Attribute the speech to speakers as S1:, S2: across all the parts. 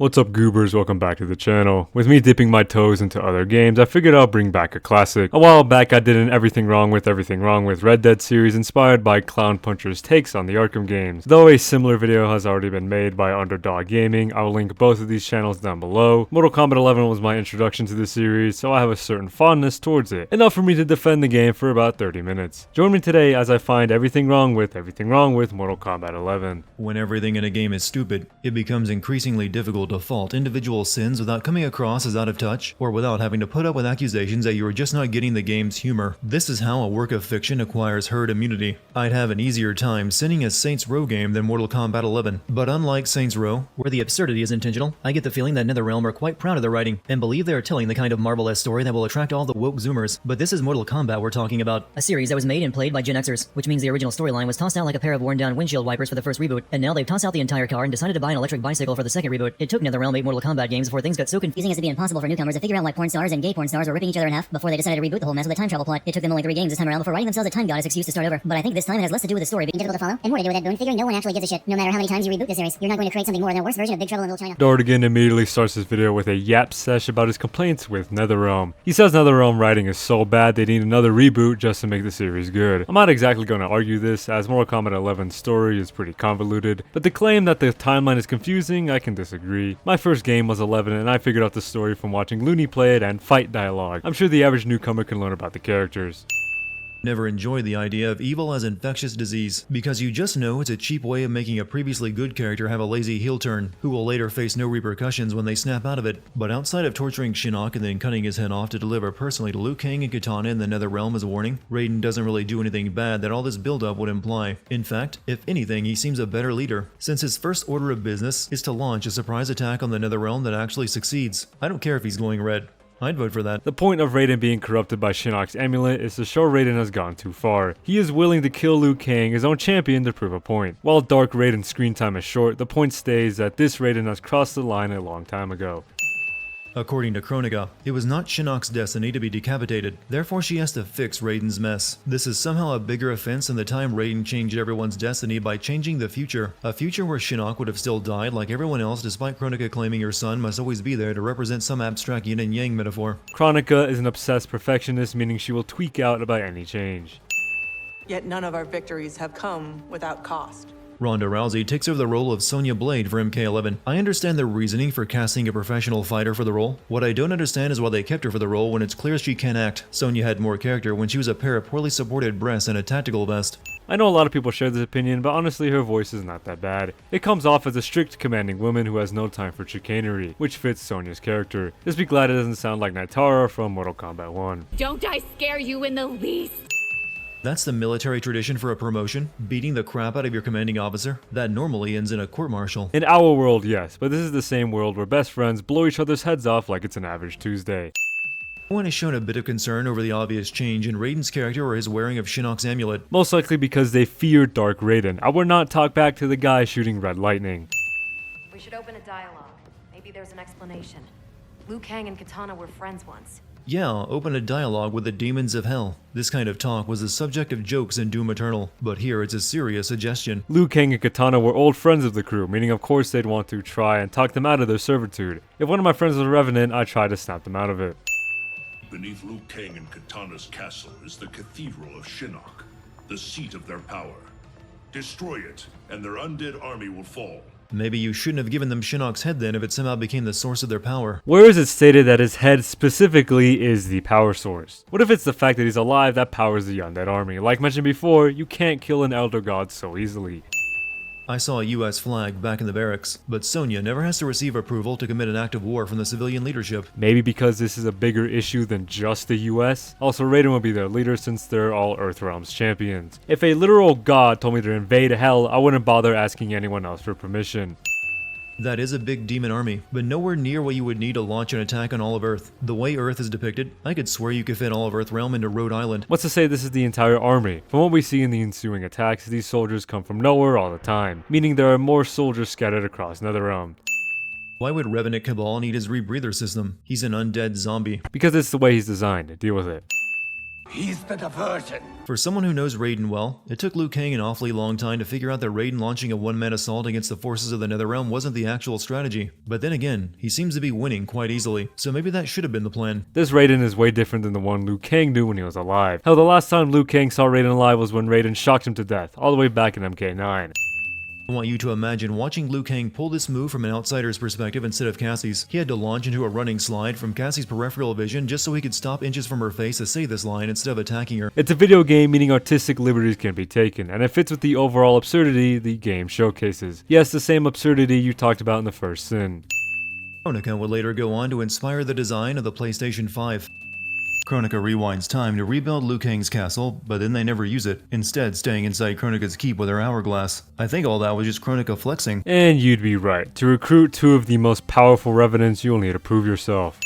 S1: What's up, goobers? Welcome back to the channel. With me dipping my toes into other games, I figured I'll bring back a classic. A while back I did an Everything Wrong with Red Dead series inspired by Clown Puncher's takes on the Arkham games. Though a similar video has already been made by TrueUnderDawgGaming, I will link both of these channels down below. Mortal Kombat 11 was my introduction to the series, so I have a certain fondness towards it. Enough for me to defend the game for about 30 minutes. Join me today as I find everything wrong with Mortal Kombat 11.
S2: When everything in a game is stupid, it becomes increasingly difficult to fault individual sins without coming across as out of touch, or without having to put up with accusations that you are just not getting the game's humor. This is how a work of fiction acquires herd immunity. I'd have an easier time sinning a Saints Row game than Mortal Kombat 11, but unlike Saints Row, where the absurdity is intentional, I get the feeling that NetherRealm are quite proud of their writing, and believe they are telling the kind of Marvel-esque story that will attract all the woke zoomers. But this is Mortal Kombat we're talking about. A series that was made and played by Gen Xers, which means the original storyline was tossed out like a pair of worn-down windshield wipers for the first reboot, and now they've tossed out the entire car and decided to buy an electric bicycle for the second reboot. It took NetherRealm 8 Mortal Kombat games before things got so confusing as to be impossible for newcomers to figure out why porn stars and gay porn stars were ripping each other in half before they decided to reboot the whole mess with a time travel plot. It took them only 3 games this time around before writing themselves a time goddess excuse to start over. But I think this time it has less to do with the story being difficult to follow and more to do with it Boone figuring no one actually gives a shit. No matter how many times you reboot the series, you're not going to create something more than a worse version of Big Trouble in Little China.
S1: Dartigan immediately starts this video with a yap sesh about his complaints with NetherRealm. He says NetherRealm writing is so bad they need another reboot just to make the series good. I'm not exactly going to argue this, as Mortal Kombat 11's story is pretty convoluted, but the claim that the timeline is confusing, I can disagree. My first game was 11 and I figured out the story from watching Looney play it and fight dialogue. I'm sure the average newcomer can learn about the characters.
S2: Never enjoyed the idea of evil as infectious disease, because you just know it's a cheap way of making a previously good character have a lazy heel turn, who will later face no repercussions when they snap out of it. But outside of torturing Shinnok and then cutting his head off to deliver personally to Liu Kang and Kitana in the NetherRealm as a warning, Raiden doesn't really do anything bad that all this build-up would imply. In fact, if anything, he seems a better leader, since his first order of business is to launch a surprise attack on the NetherRealm that actually succeeds. I don't care if he's glowing red. I'd vote for that.
S1: The point of Raiden being corrupted by Shinnok's amulet is to show Raiden has gone too far. He is willing to kill Liu Kang, his own champion, to prove a point. While Dark Raiden's screen time is short, the point stays that this Raiden has crossed the line a long time ago.
S2: According to Chronica, it was not Shinnok's destiny to be decapitated, therefore she has to fix Raiden's mess. This is somehow a bigger offense than the time Raiden changed everyone's destiny by changing the future. A future where Shinnok would have still died like everyone else, despite Chronica claiming her son must always be there to represent some abstract yin and yang metaphor.
S1: Chronica is an obsessed perfectionist, meaning she will tweak out about any change.
S3: Yet none of our victories have come without cost.
S2: Ronda Rousey takes over the role of Sonya Blade for MK11. I understand the reasoning for casting a professional fighter for the role. What I don't understand is why they kept her for the role when it's clear she can act. Sonya had more character when she was a pair of poorly supported breasts and a tactical vest.
S1: I know a lot of people share this opinion, but honestly her voice is not that bad. It comes off as a strict, commanding woman who has no time for chicanery, which fits Sonya's character. Just be glad it doesn't sound like Nitara from Mortal Kombat 1.
S4: Don't I scare you in the least?
S2: That's the military tradition for a promotion, beating the crap out of your commanding officer. That normally ends in a court-martial.
S1: In our world, yes, but this is the same world where best friends blow each other's heads off like it's an average Tuesday.
S2: One has shown a bit of concern over the obvious change in Raiden's character or his wearing of Shinnok's amulet.
S1: Most likely because they feared Dark Raiden. I would not talk back to the guy shooting red lightning.
S5: We should open a dialogue. Maybe there's an explanation. Liu Kang and Kitana were friends once.
S2: Yeah, open a dialogue with the demons of hell. This kind of talk was the subject of jokes in Doom Eternal, but here it's a serious suggestion.
S1: Liu Kang and Kitana were old friends of the crew, meaning of course they'd want to try and talk them out of their servitude. If one of my friends was a Revenant, I'd try to snap them out of it.
S6: Beneath Liu Kang and Kitana's castle is the Cathedral of Shinnok, the seat of their power. Destroy it, and their undead army will fall.
S2: Maybe you shouldn't have given them Shinnok's head then if it somehow became the source of their power.
S1: Where is it stated that his head specifically is the power source? What if it's the fact that he's alive that powers the undead army? Like mentioned before, you can't kill an elder god so easily.
S2: I saw a US flag back in the barracks, but Sonya never has to receive approval to commit an act of war from the civilian leadership.
S1: Maybe because this is a bigger issue than just the US? Also, Raiden will be their leader since they're all Earthrealm's champions. If a literal god told me to invade hell, I wouldn't bother asking anyone else for permission.
S2: That is a big demon army, but nowhere near what you would need to launch an attack on all of Earth. The way Earth is depicted, I could swear you could fit all of Earthrealm into Rhode Island.
S1: What's to say this is the entire army? From what we see in the ensuing attacks, these soldiers come from nowhere all the time, meaning there are more soldiers scattered across NetherRealm.
S2: Why would Revenant Cabal need his rebreather system? He's an undead zombie.
S1: Because it's the way he's designed. Deal with it.
S7: He's the diversion.
S2: For someone who knows Raiden well, it took Liu Kang an awfully long time to figure out that Raiden launching a one-man assault against the forces of the Netherrealm wasn't the actual strategy. But then again, he seems to be winning quite easily, so maybe that should have been the plan.
S1: This Raiden is way different than the one Liu Kang knew when he was alive. Hell, the last time Liu Kang saw Raiden alive was when Raiden shocked him to death, all the way back in MK9.
S2: I want you to imagine watching Liu Kang pull this move from an outsider's perspective instead of Cassie's. He had to launch into a running slide from Cassie's peripheral vision just so he could stop inches from her face to say this line instead of attacking her.
S1: It's a video game, meaning artistic liberties can be taken, and it fits with the overall absurdity the game showcases. Yes, the same absurdity you talked about in the first Sin.
S2: Kronika would later go on to inspire the design of the PlayStation 5. Kronika rewinds time to rebuild Liu Kang's castle, but then they never use it, instead staying inside Kronika's keep with her hourglass. I think all that was just Kronika flexing.
S1: And you'd be right. To recruit two of the most powerful revenants, you'll need to prove yourself.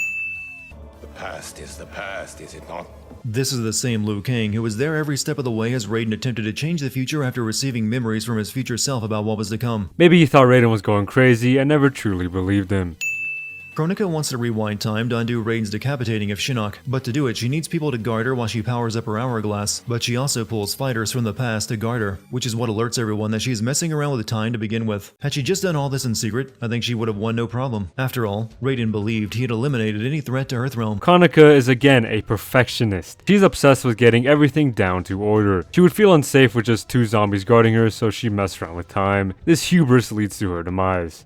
S7: The past, is it not?
S2: This is the same Liu Kang who was there every step of the way as Raiden attempted to change the future after receiving memories from his future self about what was to come.
S1: Maybe he thought Raiden was going crazy and never truly believed him.
S2: Kronika wants to rewind time to undo Raiden's decapitating of Shinnok, but to do it she needs people to guard her while she powers up her hourglass, but she also pulls fighters from the past to guard her, which is what alerts everyone that she is messing around with time to begin with. Had she just done all this in secret, I think she would have won no problem. After all, Raiden believed he had eliminated any threat to Earthrealm.
S1: Kronika is again a perfectionist. She's obsessed with getting everything down to order. She would feel unsafe with just two zombies guarding her, so she messed around with time. This hubris leads to her demise.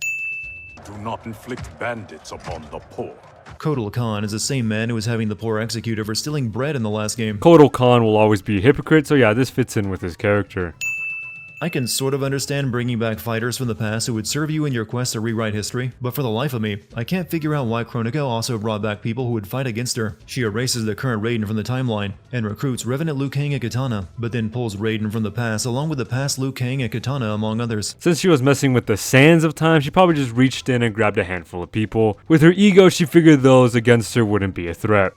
S6: Do not inflict bandits upon the poor.
S2: Kotal Kahn is the same man who was having the poor executed for stealing bread in the last game.
S1: Kotal Kahn will always be a hypocrite, so yeah, this fits in with his character.
S2: I can sort of understand bringing back fighters from the past who would serve you in your quest to rewrite history, but for the life of me, I can't figure out why Kronika also brought back people who would fight against her. She erases the current Raiden from the timeline, and recruits Revenant Liu Kang and Kitana, but then pulls Raiden from the past along with the past Liu Kang and Kitana among others.
S1: Since she was messing with the sands of time, she probably just reached in and grabbed a handful of people. With her ego, she figured those against her wouldn't be a threat.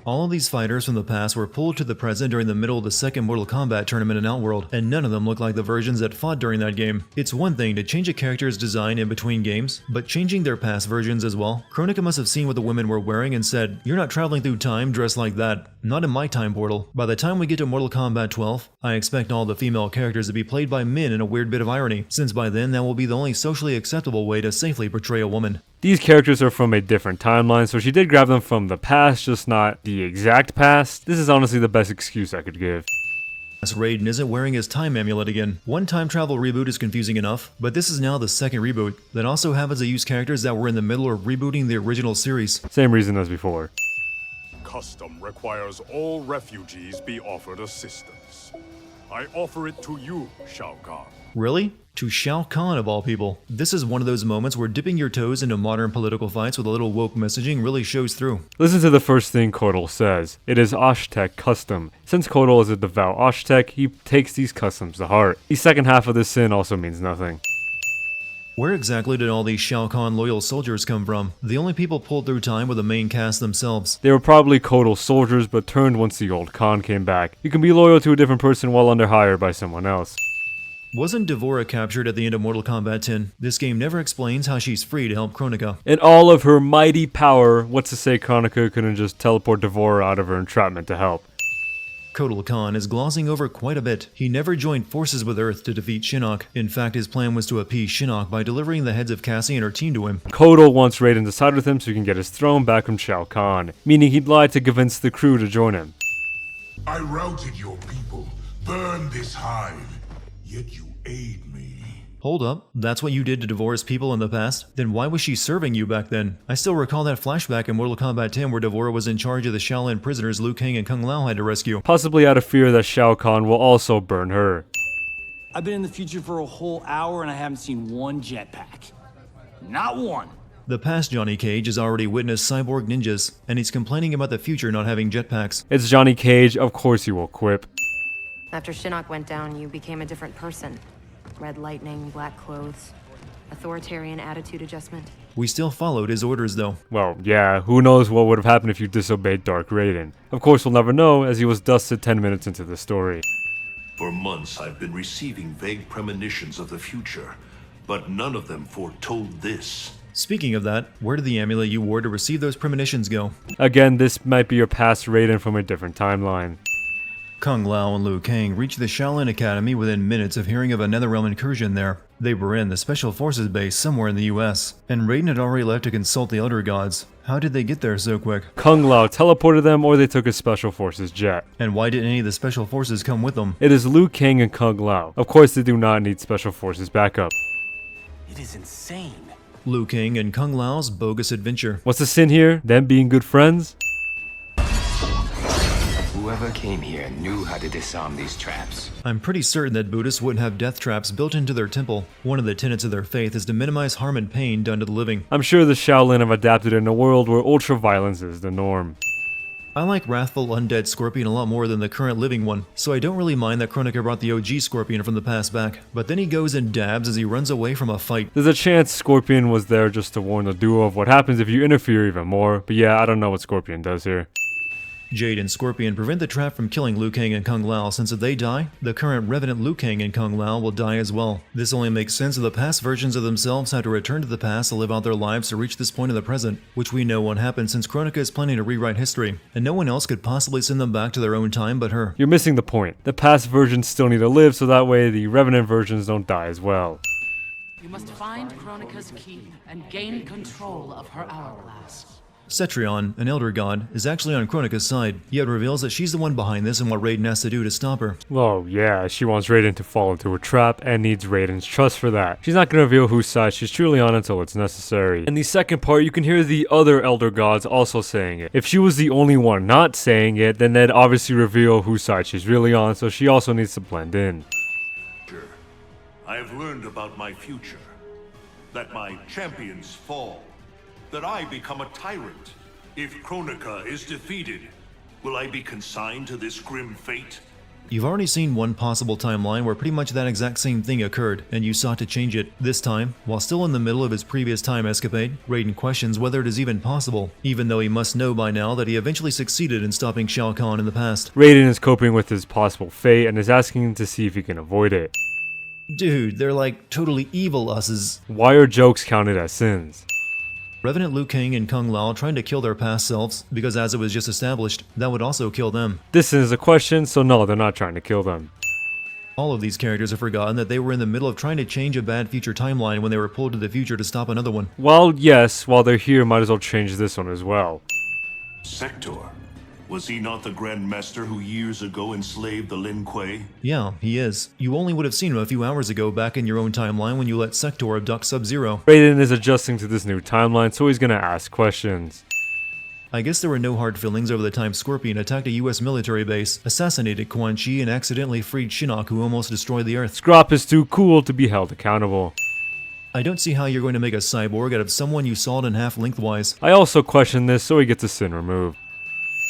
S2: All of these fighters from the past were pulled to the present during the middle of the second Mortal Kombat tournament in Outworld, and none of them look like the versions that fought during that game. It's one thing to change a character's design in between games, but changing their past versions as well? Kronika must have seen what the women were wearing and said, "You're not traveling through time dressed like that. Not in my time portal." By the time we get to Mortal Kombat 12, I expect all the female characters to be played by men in a weird bit of irony, since by then that will be the only socially acceptable way to safely portray a woman.
S1: These characters are from a different timeline, so she did grab them from the past, just not the exact past. This is honestly the best excuse I could give.
S2: Raiden isn't wearing his time amulet again. One time travel reboot is confusing enough, but this is now the second reboot that also happens to use characters that were in the middle of rebooting the original series.
S1: Same reason as before.
S6: Custom requires all refugees be offered assistance. I offer it to you, Shao Kahn.
S2: Really? To Shao Kahn of all people. This is one of those moments where dipping your toes into modern political fights with a little woke messaging really shows through.
S1: Listen to the first thing Kotal says. It is Oshtek custom. Since Kotal is a devout Oshtek, he takes these customs to heart. The second half of this sin also means nothing.
S2: Where exactly did all these Shao Kahn loyal soldiers come from? The only people pulled through time were the main cast themselves.
S1: They were probably Kotal soldiers, but turned once the old Kahn came back. You can be loyal to a different person while under hire by someone else.
S2: Wasn't D'Vorah captured at the end of Mortal Kombat 10? This game never explains how she's free to help Kronika.
S1: In all of her mighty power, what's to say Kronika couldn't just teleport D'Vorah out of her entrapment to help?
S2: Kotal Kahn is glossing over quite a bit. He never joined forces with Earth to defeat Shinnok. In fact, his plan was to appease Shinnok by delivering the heads of Cassie and her team to him.
S1: Kotal wants Raiden to side with him so he can get his throne back from Shao Kahn, meaning he'd lie to convince the crew to join him.
S8: I routed your people, burned this hive, yet you aid me.
S2: Hold up, that's what you did to D'Vorah's people in the past? Then why was she serving you back then? I still recall that flashback in Mortal Kombat 10 where D'Vorah was in charge of the Shaolin prisoners Liu Kang and Kung Lao had to rescue.
S1: Possibly out of fear that Shao Kahn will also burn her.
S9: I've been in the future for a whole hour and I haven't seen one jetpack. Not one.
S2: The past Johnny Cage has already witnessed cyborg ninjas, and he's complaining about the future not having jetpacks.
S1: It's Johnny Cage, of course he will quip.
S5: After Shinnok went down, you became a different person. Red lightning, black clothes, authoritarian attitude adjustment.
S2: We still followed his orders though.
S1: Well, yeah, who knows what would have happened if you disobeyed Dark Raiden. Of course we'll never know, as he was dusted 10 minutes into the story.
S6: For months I've been receiving vague premonitions of the future, but none of them foretold this.
S2: Speaking of that, where did the amulet you wore to receive those premonitions go?
S1: Again, this might be your past Raiden from a different timeline.
S2: Kung Lao and Liu Kang reached the Shaolin Academy within minutes of hearing of a Netherrealm incursion there. They were in the Special Forces base somewhere in the US, and Raiden had already left to consult the Elder Gods. How did they get there so quick?
S1: Kung Lao teleported them, or they took a Special Forces jet.
S2: And why didn't any of the Special Forces come with them?
S1: It is Liu Kang and Kung Lao. Of course they do not need Special Forces backup.
S9: It is insane.
S2: Liu Kang and Kung Lao's bogus adventure.
S1: What's the sin here? Them being good friends?
S7: Whoever came here knew how to disarm these traps.
S2: I'm pretty certain that Buddhists wouldn't have death traps built into their temple. One of the tenets of their faith is to minimize harm and pain done to the living.
S1: I'm sure the Shaolin have adapted in a world where ultra-violence is the norm.
S2: I like wrathful undead Scorpion a lot more than the current living one, so I don't really mind that Kronika brought the OG Scorpion from the past back. But then he goes and dabs as he runs away from a fight.
S1: There's a chance Scorpion was there just to warn the duo of what happens if you interfere even more, but yeah, I don't know what Scorpion does here.
S2: Jade and Scorpion prevent the trap from killing Liu Kang and Kung Lao, since if they die, the current Revenant Liu Kang and Kung Lao will die as well. This only makes sense if the past versions of themselves had to return to the past to live out their lives to reach this point in the present, which we know won't happen since Kronika is planning to rewrite history, and no one else could possibly send them back to their own time but her.
S1: You're missing the point. The past versions still need to live, so that way the Revenant versions don't die as well.
S10: You must find Kronika's key and gain control of her hourglass.
S2: Cetrion, an Elder God, is actually on Kronika's side, yet reveals that she's the one behind this and what Raiden has to do to stop her.
S1: Oh yeah, she wants Raiden to fall into a trap and needs Raiden's trust for that. She's not gonna reveal whose side she's truly on until it's necessary. In the second part, you can hear the other Elder Gods also saying it. If she was the only one not saying it, then they'd obviously reveal whose side she's really on, so she also needs to blend in.
S6: I have learned about my future. That my champions fall. That I become a tyrant. If Kronika is defeated, will I be consigned to this grim fate?
S2: You've already seen one possible timeline where pretty much that exact same thing occurred, and you sought to change it. This time, while still in the middle of his previous time escapade, Raiden questions whether it is even possible, even though he must know by now that he eventually succeeded in stopping Shao Kahn in the past.
S1: Raiden is coping with his possible fate and is asking to see if he can avoid it.
S2: Dude, they're like totally evil us's.
S1: Why are jokes counted as sins?
S2: Revenant Liu Kang and Kung Lao trying to kill their past selves, because as it was just established, that would also kill them.
S1: This is a question, so no, they're not trying to kill them.
S2: All of these characters have forgotten that they were in the middle of trying to change a bad future timeline when they were pulled to the future to stop another one.
S1: Well, yes, while they're here, might as well change this one as well.
S6: Sector. Was he not the Grand Master who years ago enslaved the Lin Kuei?
S2: Yeah, he is. You only would have seen him a few hours ago back in your own timeline when you let Sector abduct Sub-Zero.
S1: Raiden is adjusting to this new timeline, so he's gonna ask questions.
S2: I guess there were no hard feelings over the time Scorpion attacked a US military base, assassinated Quan Chi, and accidentally freed Shinnok, who almost destroyed the Earth.
S1: Scrop is too cool to be held accountable.
S2: I don't see how you're going to make a cyborg out of someone you sawed in half lengthwise.
S1: I also question this, so he gets a sin removed.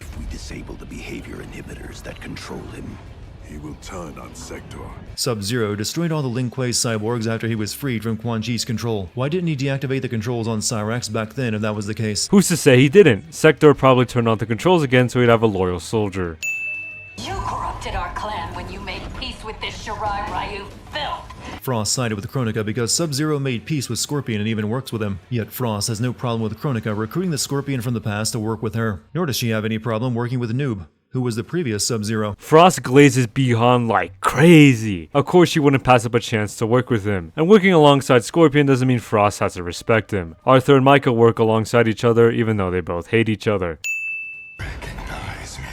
S11: If we disable the behavior inhibitors that control him,
S8: he will turn on Sector.
S2: Sub-Zero destroyed all the Lin Kuei's cyborgs after he was freed from Quan Chi's control. Why didn't he deactivate the controls on Cyrax back then if that was the case?
S1: Who's to say he didn't? Sector probably turned on the controls again so he'd have a loyal soldier.
S10: You corrupted our clan when you made peace with this Shirai Ryu filth.
S2: Frost sided with Kronika because Sub-Zero made peace with Scorpion and even works with him. Yet Frost has no problem with Kronika recruiting the Scorpion from the past to work with her. Nor does she have any problem working with Noob, who was the previous Sub-Zero.
S1: Frost glazes Bi-Han like crazy. Of course she wouldn't pass up a chance to work with him. And working alongside Scorpion doesn't mean Frost has to respect him. Arthur and Micah work alongside each other even though they both hate each other.
S8: Recognize me,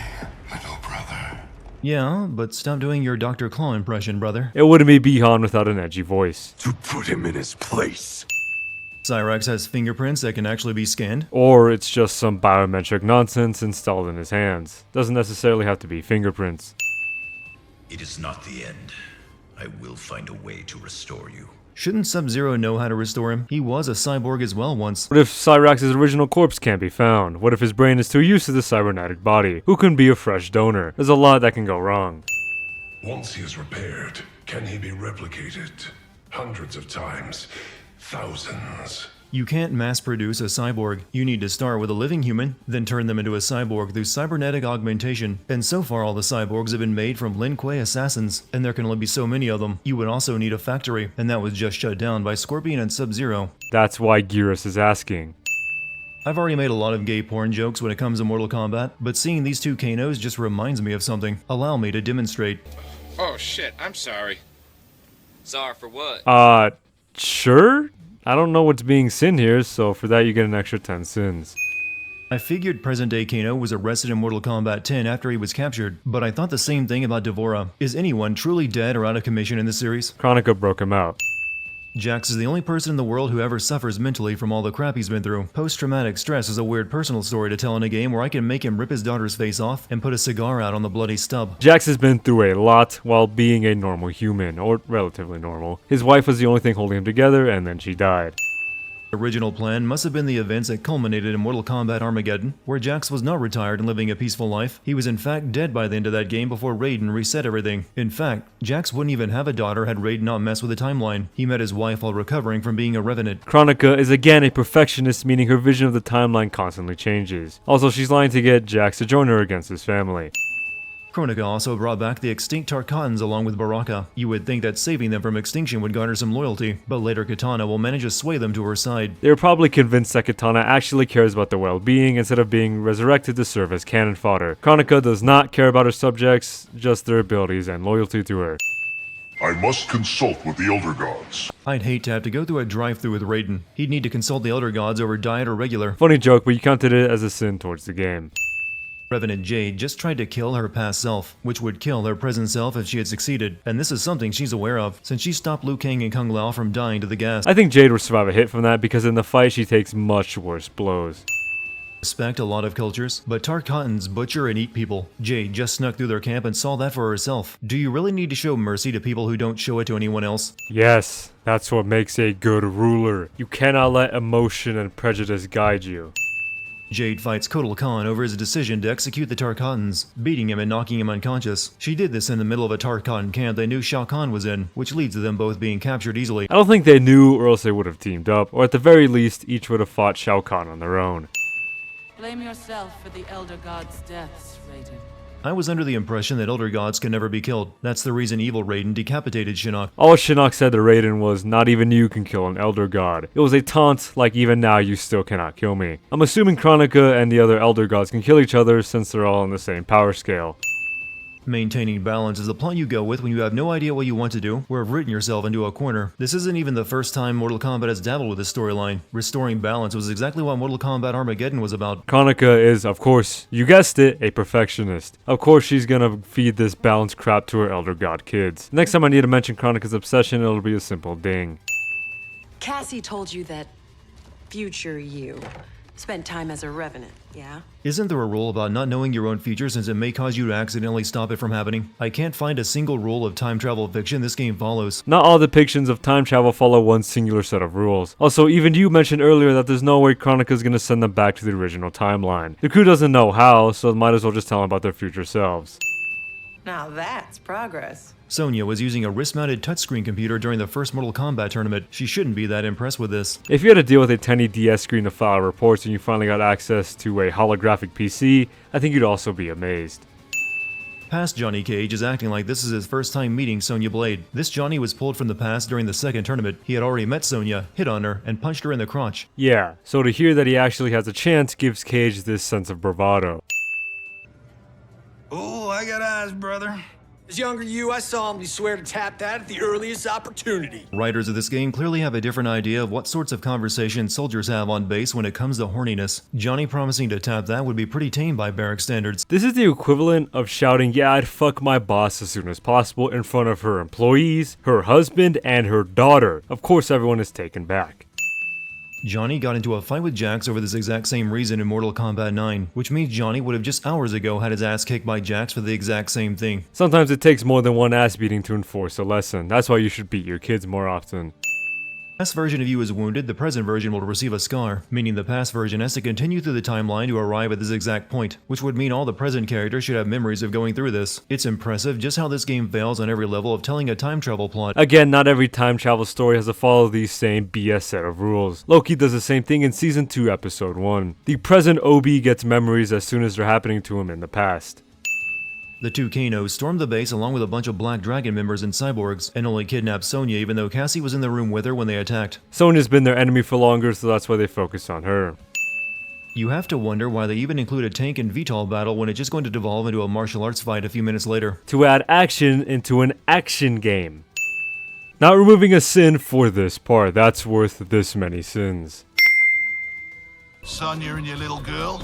S8: little brother.
S2: Yeah, but stop doing your Dr. Claw impression, brother.
S1: It wouldn't be Bi-Han without an edgy voice.
S8: To put him in his place.
S2: Cyrax has fingerprints that can actually be scanned.
S1: Or it's just some biometric nonsense installed in his hands. Doesn't necessarily have to be fingerprints.
S11: it is not the end. I will find a way to restore you.
S2: Shouldn't Sub-Zero know how to restore him? He was a cyborg as well once.
S1: What if Cyrax's original corpse can't be found? What if his brain is too used to the cybernetic body? Who can be a fresh donor? There's a lot that can go wrong.
S8: Once he is repaired, can he be replicated? Hundreds of times. Thousands.
S2: You can't mass produce a cyborg. You need to start with a living human, then turn them into a cyborg through cybernetic augmentation. And so far all the cyborgs have been made from Lin Kuei assassins, and there can only be so many of them. You would also need a factory, and that was just shut down by Scorpion and Sub-Zero.
S1: That's why Geras is asking.
S2: I've already made a lot of gay porn jokes when it comes to Mortal Kombat, but seeing these two Kanos just reminds me of something. Allow me to demonstrate.
S12: Oh shit, I'm sorry. Sorry for what?
S1: Sure? I don't know what's being sinned here, so for that you get an extra 10 sins.
S2: I figured present-day Kano was arrested in Mortal Kombat 10 after he was captured, but I thought the same thing about Devora. Is anyone truly dead or out of commission in this series?
S1: Kronika broke him out.
S2: Jax is the only person in the world who ever suffers mentally from all the crap he's been through. Post-traumatic stress is a weird personal story to tell in a game where I can make him rip his daughter's face off and put a cigar out on the bloody stub.
S1: Jax has been through a lot while being a normal human, or relatively normal. His wife was the only thing holding him together, and then she died.
S2: The original plan must have been the events that culminated in Mortal Kombat Armageddon, where Jax was not retired and living a peaceful life. He was in fact dead by the end of that game before Raiden reset everything. In fact, Jax wouldn't even have a daughter had Raiden not messed with the timeline. He met his wife while recovering from being a Revenant.
S1: Kronika is again a perfectionist, meaning her vision of the timeline constantly changes. Also, she's lying to get Jax to join her against his family.
S2: Kronika also brought back the extinct Tarkatans along with Baraka. You would think that saving them from extinction would garner some loyalty, but later Kitana will manage to sway them to her side.
S1: They were probably convinced that Kitana actually cares about their well-being instead of being resurrected to serve as cannon fodder. Kronika does not care about her subjects, just their abilities and loyalty to her.
S8: I must consult with the Elder Gods.
S2: I'd hate to have to go through a drive-thru with Raiden. He'd need to consult the Elder Gods over diet or regular.
S1: Funny joke, but you counted it as a sin towards the game.
S2: Revenant Jade just tried to kill her past self, which would kill her present self if she had succeeded, and this is something she's aware of, since she stopped Liu Kang and Kung Lao from dying to the gas.
S1: I think Jade will survive a hit from that because in the fight she takes much worse blows.
S2: Respect a lot of cultures, but Tarkatans butcher and eat people. Jade just snuck through their camp and saw that for herself. Do you really need to show mercy to people who don't show it to anyone else?
S1: Yes, that's what makes a good ruler. You cannot let emotion and prejudice guide you.
S2: Jade fights Kotal Kahn over his decision to execute the Tarkatans, beating him and knocking him unconscious. She did this in the middle of a Tarkatan camp they knew Shao Kahn was in, which leads to them both being captured easily.
S1: I don't think they knew, or else they would have teamed up, or at the very least, each would have fought Shao Kahn on their own.
S10: Blame yourself for the Elder God's deaths, Raiden.
S2: I was under the impression that Elder Gods can never be killed. That's the reason evil Raiden decapitated Shinnok.
S1: All Shinnok said to Raiden was, "Not even you can kill an Elder God." It was a taunt, like even now you still cannot kill me. I'm assuming Kronika and the other Elder Gods can kill each other since they're all on the same power scale.
S2: Maintaining balance is the plot you go with when you have no idea what you want to do, or have written yourself into a corner. This isn't even the first time Mortal Kombat has dabbled with this storyline. Restoring balance was exactly what Mortal Kombat Armageddon was about.
S1: Kronika is, of course, you guessed it, a perfectionist. Of course she's gonna feed this balance crap to her Elder God kids. Next time I need to mention Kronika's obsession, it'll be a simple ding.
S3: Cassie told you that future you spent time as a Revenant, yeah?
S2: Isn't there a rule about not knowing your own future since it may cause you to accidentally stop it from happening? I can't find a single rule of time travel fiction this game follows.
S1: Not all depictions of time travel follow one singular set of rules. Also, even you mentioned earlier that there's no way Kronika's gonna send them back to the original timeline. The crew doesn't know how, so might as well just tell them about their future selves.
S3: Now that's progress.
S2: Sonya was using a wrist-mounted touchscreen computer during the first Mortal Kombat tournament. She shouldn't be that impressed with this.
S1: If you had to deal with a tiny DS screen to file reports and you finally got access to a holographic PC, I think you'd also be amazed.
S2: Past Johnny Cage is acting like this is his first time meeting Sonya Blade. This Johnny was pulled from the past during the second tournament. He had already met Sonya, hit on her, and punched her in the crotch.
S1: Yeah, so to hear that he actually has a chance gives Cage this sense of bravado.
S13: Oh, I got eyes, brother. As younger you, I saw him. You swear to tap that at the earliest opportunity.
S2: Writers of this game clearly have a different idea of what sorts of conversations soldiers have on base when it comes to horniness. Johnny promising to tap that would be pretty tame by barrack standards.
S1: This is the equivalent of shouting, "Yeah, I'd fuck my boss as soon as possible" in front of her employees, her husband, and her daughter. Of course, everyone is taken back.
S2: Johnny got into a fight with Jax over this exact same reason in Mortal Kombat 9, which means Johnny would have just hours ago had his ass kicked by Jax for the exact same thing.
S1: Sometimes it takes more than one ass beating to enforce a lesson. That's why you should beat your kids more often.
S2: Past version of you is wounded, the present version will receive a scar, meaning the past version has to continue through the timeline to arrive at this exact point, which would mean all the present characters should have memories of going through this. It's impressive just how this game fails on every level of telling a time travel plot.
S1: Again, not every time travel story has to follow these same BS set of rules. Loki does the same thing in Season 2, Episode 1. The present OB gets memories as soon as they're happening to him in the past.
S2: The two Kanos stormed the base along with a bunch of Black Dragon members and cyborgs, and only kidnapped Sonya even though Cassie was in the room with her when they attacked.
S1: Sonya's been their enemy for longer, so that's why they focus on her.
S2: You have to wonder why they even include a tank and VTOL battle when it's just going to devolve into a martial arts fight a few minutes later.
S1: To add action into an action game. Not removing a sin for this part, that's worth this many sins.
S6: Sonya and your little girl,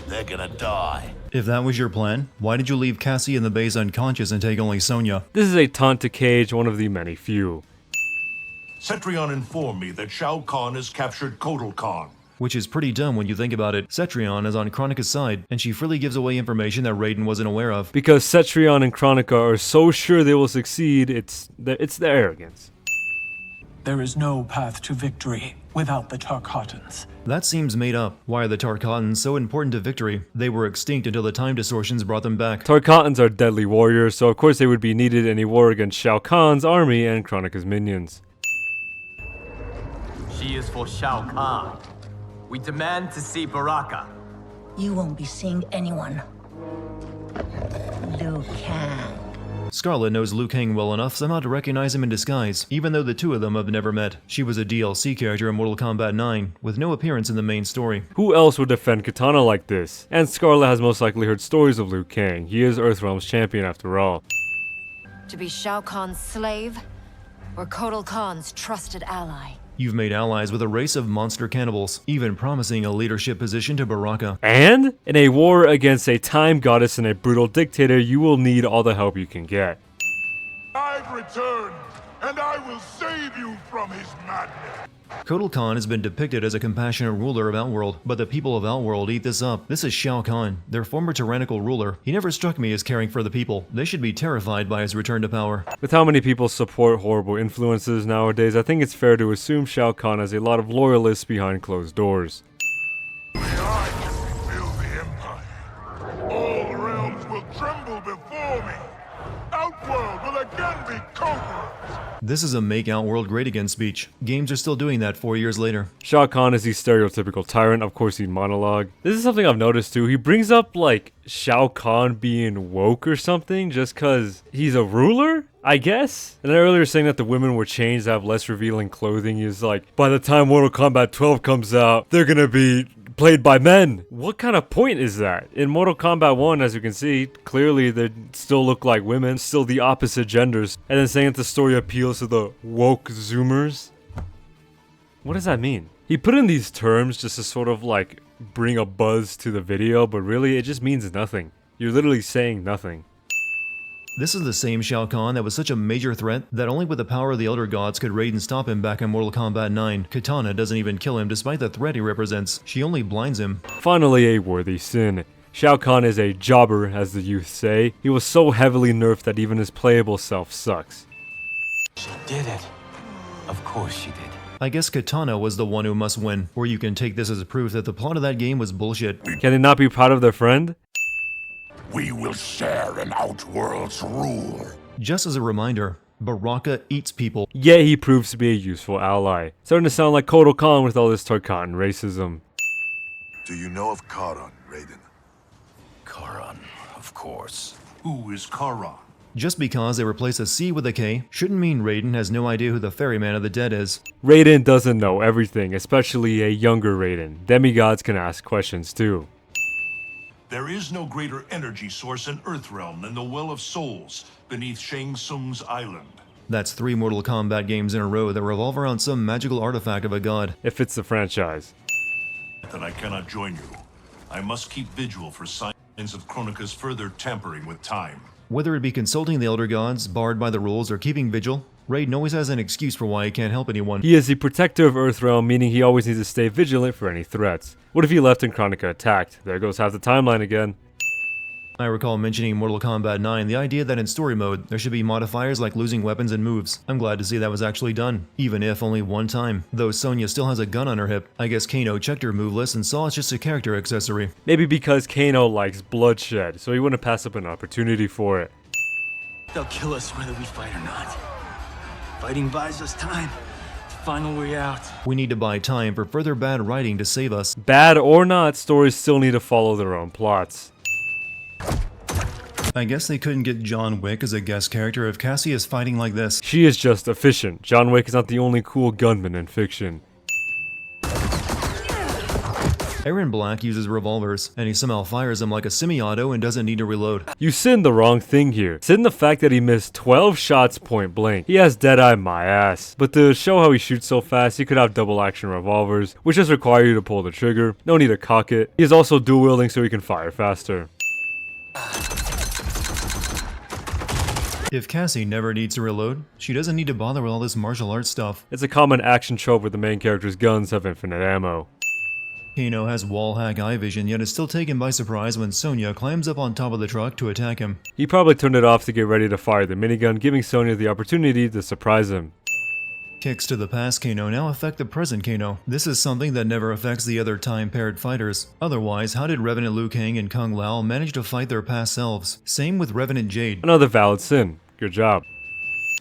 S6: they're gonna die.
S2: If that was your plan, why did you leave Cassie in the base unconscious and take only Sonya?
S1: This is a taunt to Cage, one of the many few.
S6: Cetrion informed me that Shao Kahn has captured Kotal Kahn.
S2: Which is pretty dumb when you think about it. Cetrion is on Kronika's side, and she freely gives away information that Raiden wasn't aware of.
S1: Because Cetrion and Kronika are so sure they will succeed, it's their arrogance.
S14: There is no path to victory without the Tarkatans.
S2: That seems made up. Why are the Tarkatans so important to victory? They were extinct until the time distortions brought them back.
S1: Tarkatans are deadly warriors, so of course they would be needed in a war against Shao Kahn's army and Kronika's minions.
S15: She is for Shao Kahn. We demand to see Baraka.
S16: You won't be seeing anyone. Liu Kang.
S2: Scarlet knows Liu Kang well enough somehow to recognize him in disguise, even though the two of them have never met. She was a DLC character in Mortal Kombat 9, with no appearance in the main story.
S1: Who else would defend Kitana like this? And Scarlet has most likely heard stories of Liu Kang. He is Earthrealm's champion after all.
S5: To be Shao Kahn's slave, or Kotal Kahn's trusted ally?
S2: You've made allies with a race of monster cannibals, even promising a leadership position to Baraka.
S1: And? In a war against a time goddess and a brutal dictator, you will need all the help you can get.
S8: I've returned, and I will save you from his madness.
S2: Kotal Kahn has been depicted as a compassionate ruler of Outworld, but the people of Outworld eat this up. This is Shao Kahn, their former tyrannical ruler. He never struck me as caring for the people. They should be terrified by his return to power.
S1: With how many people support horrible influences nowadays, I think it's fair to assume Shao Kahn has a lot of loyalists behind closed doors.
S8: May I rebuild the Empire. All realms will tremble before me. Outworld will again be conquerors.
S2: This is a make Outworld great again speech. Games are still doing that 4 years later.
S1: Shao Kahn is the stereotypical tyrant, of course he'd monologue. This is something I've noticed too, he brings up like Shao Kahn being woke or something just cause he's a ruler? I guess? And then earlier saying that the women were changed to have less revealing clothing, he's like, by the time Mortal Kombat 12 comes out, they're gonna be played by men. What kind of point is that? In Mortal Kombat 1, as you can see, clearly they still look like women, still the opposite genders. And then saying that the story appeals to the woke Zoomers. What does that mean? He put in these terms just to sort of like bring a buzz to the video, but really it just means nothing. You're literally saying nothing.
S2: This is the same Shao Kahn that was such a major threat that only with the power of the Elder Gods could Raiden stop him back in Mortal Kombat 9. Kitana doesn't even kill him despite the threat he represents. She only blinds him.
S1: Finally, a worthy sin. Shao Kahn is a jobber, as the youth say. He was so heavily nerfed that even his playable self sucks.
S15: She did it. Of course she did.
S2: I guess Kitana was the one who must win, or you can take this as proof that the plot of that game was bullshit.
S1: Can they not be proud of their friend?
S8: We will share in Outworld's rule.
S2: Just as a reminder, Baraka eats people.
S1: Yet he proves to be a useful ally. Starting to sound like Kotal Kahn with all this Tarkatan racism.
S8: Do you know of Karan, Raiden?
S11: Karan, of course.
S6: Who is Karan?
S2: Just because they replace a C with a K shouldn't mean Raiden has no idea who the ferryman of the dead is.
S1: Raiden doesn't know everything, especially a younger Raiden. Demigods can ask questions too.
S6: There is no greater energy source in Earthrealm than the Well of Souls beneath Shang Tsung's island.
S2: That's 3 Mortal Kombat games in a row that revolve around some magical artifact of a god.
S1: It fits the franchise.
S6: That I cannot join you. I must keep vigil for signs of Kronika's further tampering with time.
S2: Whether it be consulting the Elder Gods, barred by the rules, or keeping vigil, Raiden always has an excuse for why he can't help anyone.
S1: He is the protector of Earthrealm, meaning he always needs to stay vigilant for any threats. What if he left and Kronika attacked? There goes half the timeline again.
S2: I recall mentioning in Mortal Kombat 9 the idea that in story mode, there should be modifiers like losing weapons and moves. I'm glad to see that was actually done, even if only one time. Though Sonya still has a gun on her hip, I guess Kano checked her move list and saw it's just a character accessory.
S1: Maybe because Kano likes bloodshed, so he wouldn't pass up an opportunity for it.
S9: They'll kill us whether we fight or not. Fighting buys us time to find a way out.
S2: We need to buy time for further bad writing to save us.
S1: Bad or not, stories still need to follow their own plots.
S2: I guess they couldn't get John Wick as a guest character if Cassie is fighting like this.
S1: She is just efficient. John Wick is not the only cool gunman in fiction.
S2: Aaron Black uses revolvers, and he somehow fires them like a semi-auto and doesn't need to reload.
S1: You sin the wrong thing here. Sin the fact that he missed 12 shots point blank. He has Deadeye my ass. But to show how he shoots so fast, he could have double action revolvers, which just require you to pull the trigger. No need to cock it. He is also dual wielding so he can fire faster.
S2: If Cassie never needs to reload, she doesn't need to bother with all this martial arts stuff.
S1: It's a common action trope where the main character's guns have infinite ammo.
S2: Kano has wall hack eye vision, yet is still taken by surprise when Sonya climbs up on top of the truck to attack him.
S1: He probably turned it off to get ready to fire the minigun, giving Sonya the opportunity to surprise him.
S2: Kicks to the past Kano now affect the present Kano. This is something that never affects the other time-paired fighters. Otherwise, how did Revenant Liu Kang and Kung Lao manage to fight their past selves? Same with Revenant Jade.
S1: Another valid sin. Good job.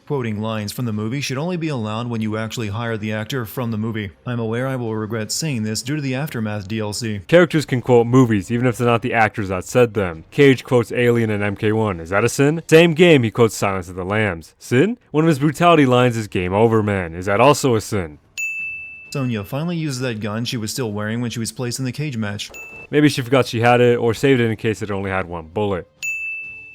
S2: Quoting lines from the movie should only be allowed when you actually hire the actor from the movie. I'm aware I will regret saying this due to the Aftermath DLC.
S1: Characters can quote movies even if they're not the actors that said them. Cage quotes Alien and MK1. Is that a sin? Same game, he quotes Silence of the Lambs. Sin? One of his brutality lines is Game Over, man. Is that also a sin?
S2: Sonya finally uses that gun she was still wearing when she was placed in the cage match.
S1: Maybe she forgot she had it or saved it in case it only had one bullet.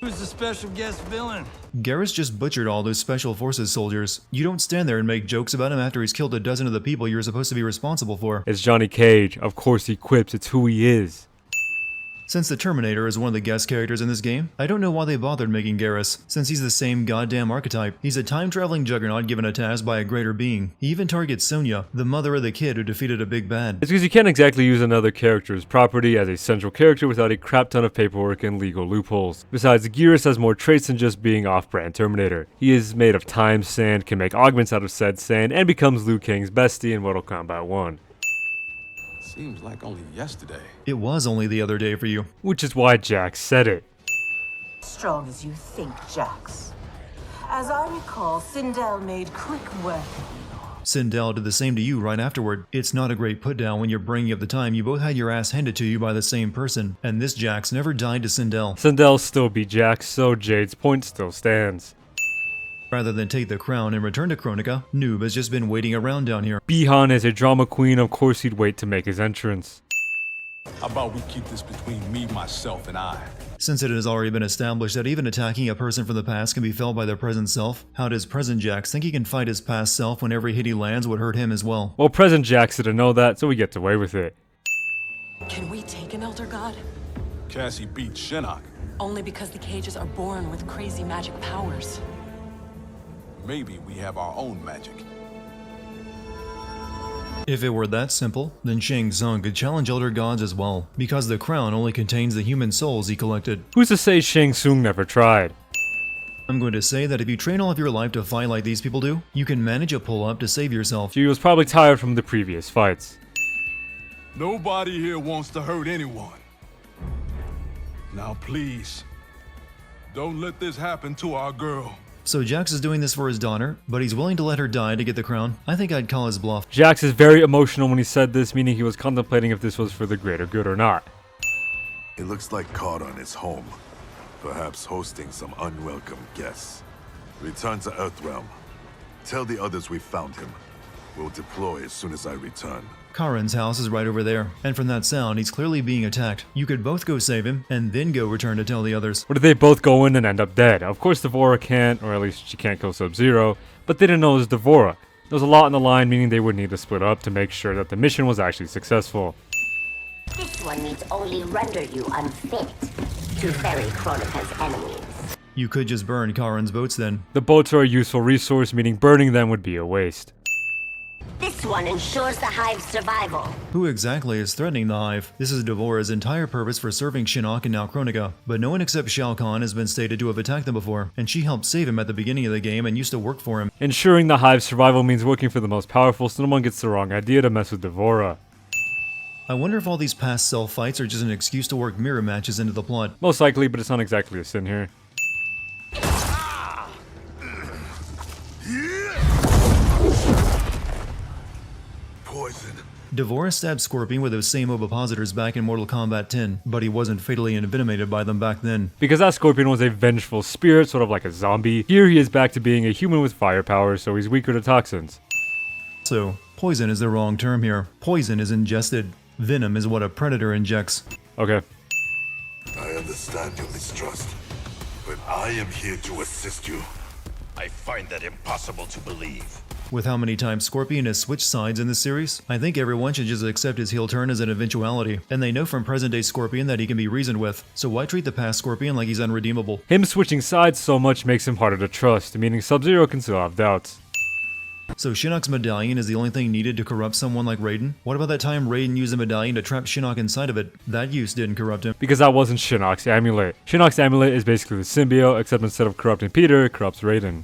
S9: Who's the special guest villain?
S2: Garrus just butchered all those special forces soldiers. You don't stand there and make jokes about him after he's killed a dozen of the people you're supposed to be responsible for.
S1: It's Johnny Cage. Of course he quips. It's who he is.
S2: Since the Terminator is one of the guest characters in this game, I don't know why they bothered making Garrus, since he's the same goddamn archetype. He's a time-traveling juggernaut given a task by a greater being. He even targets Sonya, the mother of the kid who defeated a big bad.
S1: It's because you can't exactly use another character's property as a central character without a crap ton of paperwork and legal loopholes. Besides, Garrus has more traits than just being off-brand Terminator. He is made of time sand, can make augments out of said sand, and becomes Liu Kang's bestie in Mortal Kombat 1.
S17: Seems like only yesterday.
S2: It was only the other day for you.
S1: Which is why Jax said it.
S18: Strong as you think, Jax. As I recall, Sindel made quick work.
S2: Sindel did the same to you right afterward. It's not a great put-down when you're bringing up the time you both had your ass handed to you by the same person, and this Jax never died to Sindel.
S1: Sindel still beat Jax, so Jade's point still stands.
S2: Rather than take the crown and return to Kronika, Noob has just been waiting around down here.
S1: Bihan is a drama queen, of course he'd wait to make his entrance.
S17: How about we keep this between me, myself, and I?
S2: Since it has already been established that even attacking a person from the past can be felled by their present self, how does present Jax think he can fight his past self when every hit he lands would hurt him as well?
S1: Well, present Jax didn't know that, so he gets away with it.
S3: Can we take an Elder God?
S17: Cassie beat Shinnok.
S3: Only because the cages are born with crazy magic powers.
S17: Maybe we have our own magic.
S2: If it were that simple, then Shang Tsung could challenge Elder Gods as well, because the crown only contains the human souls he collected.
S1: Who's to say Shang Tsung never tried?
S2: I'm going to say that if you train all of your life to fight like these people do, you can manage a pull-up to save yourself.
S1: She was probably tired from the previous fights.
S17: Nobody here wants to hurt anyone. Now please, don't let this happen to our girl.
S2: So Jax is doing this for his daughter, but he's willing to let her die to get the crown. I think I'd call his bluff.
S1: Jax is very emotional when he said this, meaning he was contemplating if this was for the greater good or not.
S8: It looks like Kotal is home, perhaps hosting some unwelcome guests. Return to Earthrealm. Tell the others we found him. We'll deploy as soon as I return.
S2: Karen's house is right over there, and from that sound, he's clearly being attacked. You could both go save him, and then go return to tell the others.
S1: Or did they both go in and end up dead? Of course D'Vorah can't, or at least she can't kill Sub-Zero, but they didn't know it was D'Vorah. There was a lot on the line, meaning they would need to split up to make sure that the mission was actually successful.
S19: This one needs only render you unfit to ferry Kronika's enemies.
S2: You could just burn Karen's boats then.
S1: The boats are a useful resource, meaning burning them would be a waste.
S19: This This one ensures the Hive's survival.
S2: Who exactly is threatening the Hive? This is Devora's entire purpose for serving Shinnok and now Kronika, but no one except Shao Kahn has been stated to have attacked them before, and she helped save him at the beginning of the game and used to work for him.
S1: Ensuring the Hive's survival means working for the most powerful, so no one gets the wrong idea to mess with Devora.
S2: I wonder if all these past self fights are just an excuse to work mirror matches into the plot.
S1: Most likely, but it's not exactly a sin here.
S8: Poison.
S2: Devora stabbed Scorpion with those same ovipositors back in Mortal Kombat 10, but he wasn't fatally envenomated by them back then.
S1: Because that Scorpion was a vengeful spirit, sort of like a zombie, here he is back to being a human with fire powers, so he's weaker to toxins.
S2: So, poison is the wrong term here. Poison is ingested. Venom is what a predator injects.
S1: Okay.
S8: I understand your mistrust, but I am here to assist you.
S11: I find that impossible to believe.
S2: With how many times Scorpion has switched sides in this series, I think everyone should just accept his heel turn as an eventuality, and they know from present-day Scorpion that he can be reasoned with, so why treat the past Scorpion like he's unredeemable?
S1: Him switching sides so much makes him harder to trust, meaning Sub-Zero can still have doubts.
S2: So Shinnok's medallion is the only thing needed to corrupt someone like Raiden? What about that time Raiden used the medallion to trap Shinnok inside of it? That use didn't corrupt him.
S1: Because that wasn't Shinnok's amulet. Shinnok's amulet is basically the symbiote, except instead of corrupting Peter, it corrupts Raiden.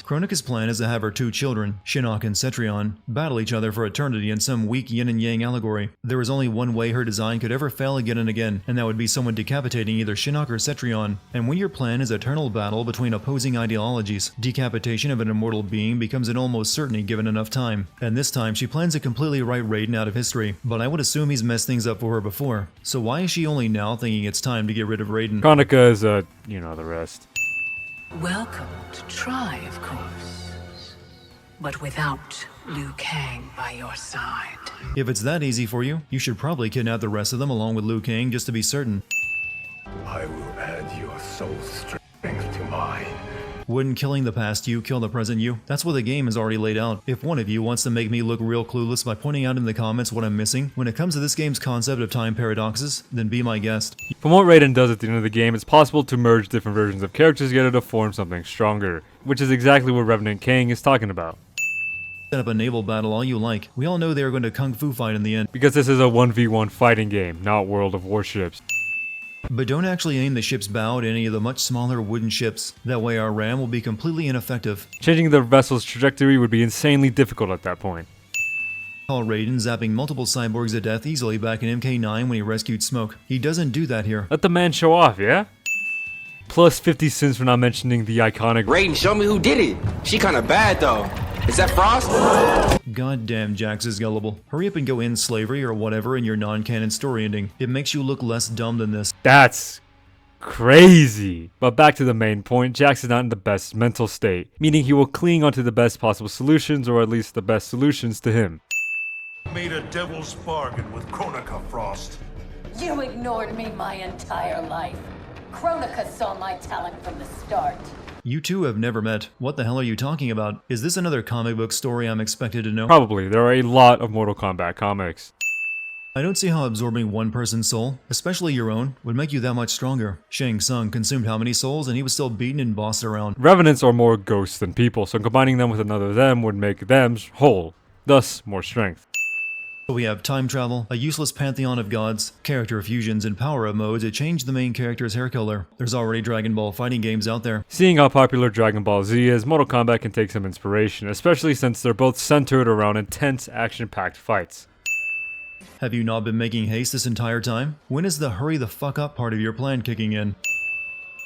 S2: Kronika's plan is to have her two children, Shinnok and Cetrion, battle each other for eternity in some weak yin and yang allegory. There is only one way her design could ever fail again and again, and that would be someone decapitating either Shinnok or Cetrion. And when your plan is eternal battle between opposing ideologies, decapitation of an immortal being becomes an almost certainty given enough time. And this time she plans to completely write Raiden out of history, but I would assume he's messed things up for her before. So why is she only now thinking it's time to get rid of Raiden?
S1: Kronika is, you know the rest.
S10: Welcome to try, of course. But without Liu Kang by your side.
S2: If it's that easy for you, you should probably kidnap the rest of them along with Liu Kang just to be certain.
S7: I will add your soul strength to mine.
S2: Wouldn't killing the past you kill the present you? That's what the game has already laid out. If one of you wants to make me look real clueless by pointing out in the comments what I'm missing when it comes to this game's concept of time paradoxes, then be my guest.
S1: From what Raiden does at the end of the game, it's possible to merge different versions of characters together to form something stronger, which is exactly what Revenant Kang is talking about.
S2: Set up a naval battle all you like. We all know they are going to kung fu fight in the end.
S1: Because this is a 1v1 fighting game, not World of Warships.
S2: But don't actually aim the ship's bow at any of the much smaller wooden ships. That way our ram will be completely ineffective.
S1: Changing the vessel's trajectory would be insanely difficult at that point.
S2: Call Raiden zapping multiple cyborgs to death easily back in MK9 when he rescued Smoke. He doesn't do that here.
S1: Let the man show off, yeah? Plus 50 cents for not mentioning the iconic
S20: Raiden, show me who did it. She kinda bad though. Is that Frost?
S2: Goddamn, Jax is gullible. Hurry up and go end slavery or whatever in your non-canon story ending. It makes you look less dumb than this.
S1: That's crazy. But back to the main point, Jax is not in the best mental state, meaning he will cling onto the best possible solutions, or at least the best solutions to him.
S6: Made a devil's bargain with Kronika, Frost.
S21: You ignored me my entire life. Kronika saw my talent from the start.
S2: You two have never met. What the hell are you talking about? Is this another comic book story I'm expected to know?
S1: Probably. There are a lot of Mortal Kombat comics.
S2: I don't see how absorbing one person's soul, especially your own, would make you that much stronger. Shang Tsung consumed how many souls and he was still beaten and bossed around.
S1: Revenants are more ghosts than people, so combining them with another them would make them whole, thus more strength.
S2: So we have time travel, a useless pantheon of gods, character fusions, and power-up modes that change the main character's hair color. There's already Dragon Ball fighting games out there.
S1: Seeing how popular Dragon Ball Z is, Mortal Kombat can take some inspiration, especially since they're both centered around intense, action-packed fights.
S2: Have you not been making haste this entire time? When is the hurry the fuck up part of your plan kicking in?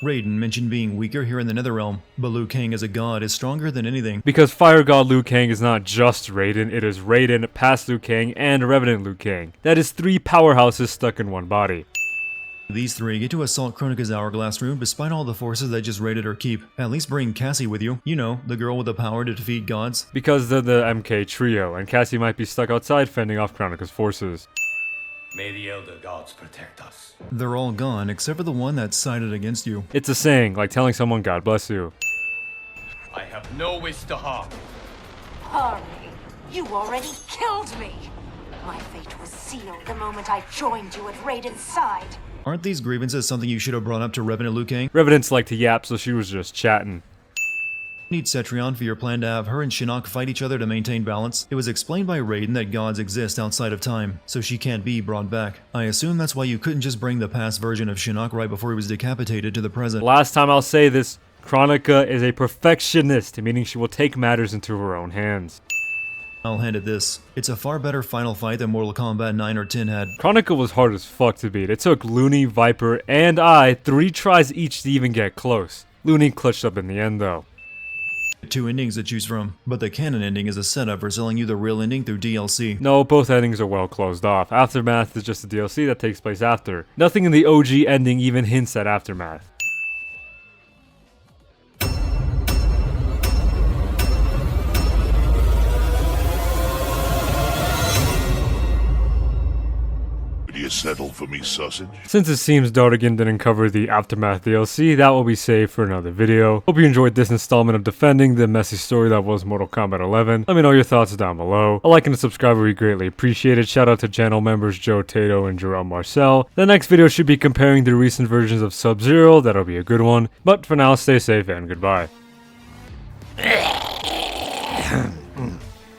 S2: Raiden mentioned being weaker here in the Netherrealm, but Liu Kang as a god is stronger than anything.
S1: Because Fire God Liu Kang is not just Raiden, it is Raiden, past Liu Kang, and Revenant Liu Kang. That is 3 powerhouses stuck in one body.
S2: These 3 get to assault Kronika's Hourglass Room despite all the forces that just raided her keep. At least bring Cassie with you. You know, the girl with the power to defeat gods.
S1: Because they're the MK trio, and Cassie might be stuck outside fending off Kronika's forces.
S7: May the Elder Gods protect us.
S2: They're all gone, except for the one that sided against you.
S1: It's a saying, like telling someone God bless you.
S7: I have no wish to harm.
S18: Harm me? You already killed me! My fate was sealed the moment I joined you at Raiden's side.
S2: Aren't these grievances something you should have brought up to Revenant Liu Kang?
S1: Revenants like to yap, so she was just chatting.
S2: Need Cetrion for your plan to have her and Shinnok fight each other to maintain balance? It was explained by Raiden that gods exist outside of time, so she can't be brought back. I assume that's why you couldn't just bring the past version of Shinnok right before he was decapitated to the present.
S1: Last time I'll say this, Kronika is a perfectionist, meaning she will take matters into her own hands.
S2: I'll hand it this. It's a far better final fight than Mortal Kombat 9 or 10 had.
S1: Kronika was hard as fuck to beat. It took Looney, Viper, and I 3 tries each to even get close. Looney clutched up in the end though.
S2: 2 endings to choose from, but the canon ending is a setup for selling you the real ending through DLC.
S1: No, both endings are well closed off. Aftermath is just a DLC that takes place after. Nothing in the OG ending even hints at Aftermath.
S6: Settle for me, sausage?
S1: Since it seems Dartigan didn't cover the Aftermath DLC, that will be saved for another video. Hope you enjoyed this installment of defending the messy story that was Mortal Kombat 11. Let me know your thoughts down below. A like and a subscribe would be greatly appreciated. Shout out to channel members Joe Tato and Jerome Marcel. The next video should be comparing the recent versions of Sub-Zero. That'll be a good one. But for now, stay safe and goodbye.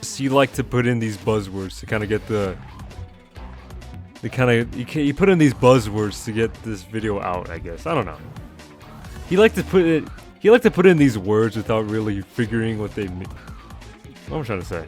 S1: So you like to put in these buzzwords to kind of get you put in these buzzwords to get this video out, I guess. I don't know. He liked to put in these words without really figuring what they mean. What am I trying to say?